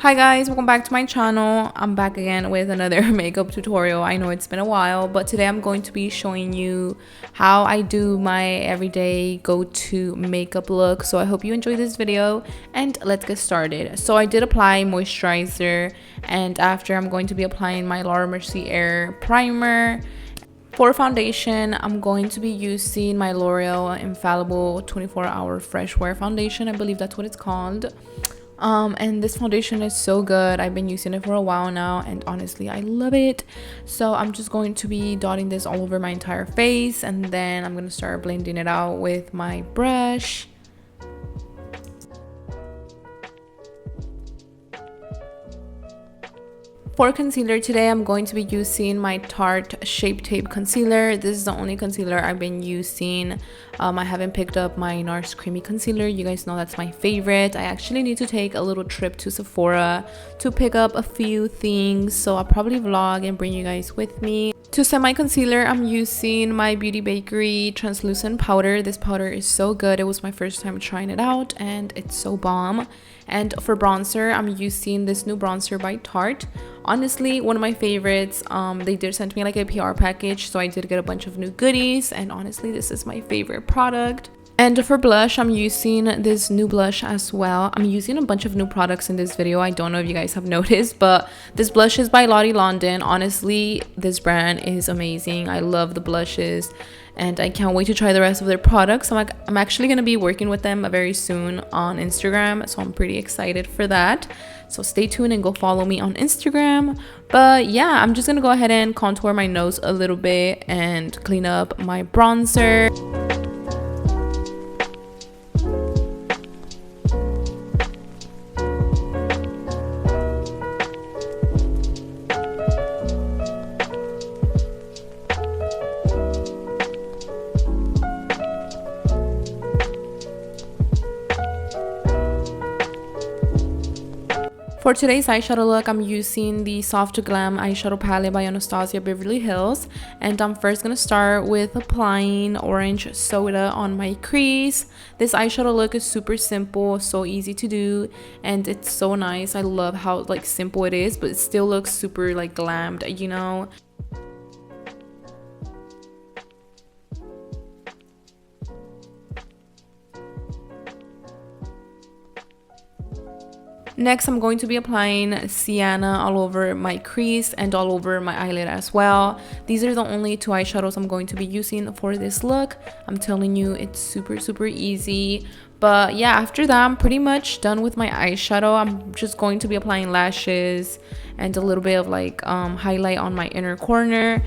Hi guys, welcome back to my channel. I'm back again with another makeup tutorial. I know it's been a while, but today I'm going to be showing you how I do my everyday go-to makeup look. So I hope you enjoy this video and let's get started. So I did apply moisturizer, and after I'm going to be applying my Laura Mercier primer. For foundation, I'm going to be using my L'Oreal Infallible 24-hour fresh wear foundation. I believe that's what it's called. And this foundation is so good. I've been using it for a while now, and honestly I love it. So I'm just going to be dotting this all over my entire face, and then I'm gonna start blending it out with my brush. For concealer today, I'm going to be using my Tarte Shape Tape concealer. This is the only concealer I've been using. I haven't picked up my NARS creamy concealer. You guys know that's my favorite. I actually need to take a little trip to Sephora to pick up a few things, so I'll probably vlog and bring you guys with me. To set my concealer, I'm using my Beauty Bakery translucent powder. This powder is so good. It was my first time trying it out and it's so bomb. And for bronzer, I'm using this new bronzer by Tarte. Honestly, one of my favorites. They did send me like a PR package, so I did get a bunch of new goodies, and honestly this is my favorite product. And for blush, I'm using this new blush as well. I'm using a bunch of new products in this video. I don't know if you guys have noticed, but this blush is by Lottie London. Honestly, this brand is amazing. I love the blushes, and I can't wait to try the rest of their products. I'm actually going to be working with them very soon on Instagram, so I'm pretty excited for that. So stay tuned and go follow me on Instagram. But yeah, I'm just going to go ahead and contour my nose a little bit and clean up my bronzer. For today's eyeshadow look, I'm using the Soft to Glam eyeshadow palette by Anastasia Beverly Hills, and I'm first gonna start with applying orange soda on my crease. This eyeshadow look is super simple, so easy to do, and it's so nice. I love how like simple it is, but it still looks super like glammed, you know. Next, I'm going to be applying Sienna all over my crease and all over my eyelid as well. These are the only two eyeshadows I'm going to be using for this look. I'm telling you, it's super easy. But yeah, after that, I'm pretty much done with my eyeshadow. I'm just going to be applying lashes and a little bit of like highlight on my inner corner.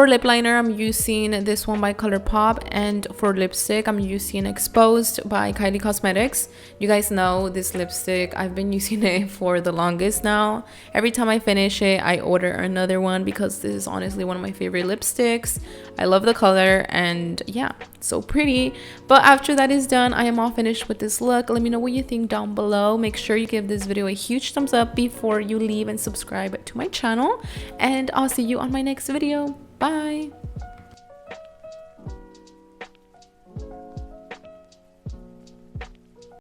For lip liner, I'm using this one by ColourPop, and for lipstick, I'm using Exposed by Kylie Cosmetics. You guys know this lipstick, I've been using it for the longest now. Every time I finish it, I order another one because this is honestly one of my favorite lipsticks. I love the color, and yeah, so pretty. But after that is done, I am all finished with this look. Let me know what you think down below. Make sure you give this video a huge thumbs up before you leave, and subscribe to my channel, and I'll see you on my next video. Bye.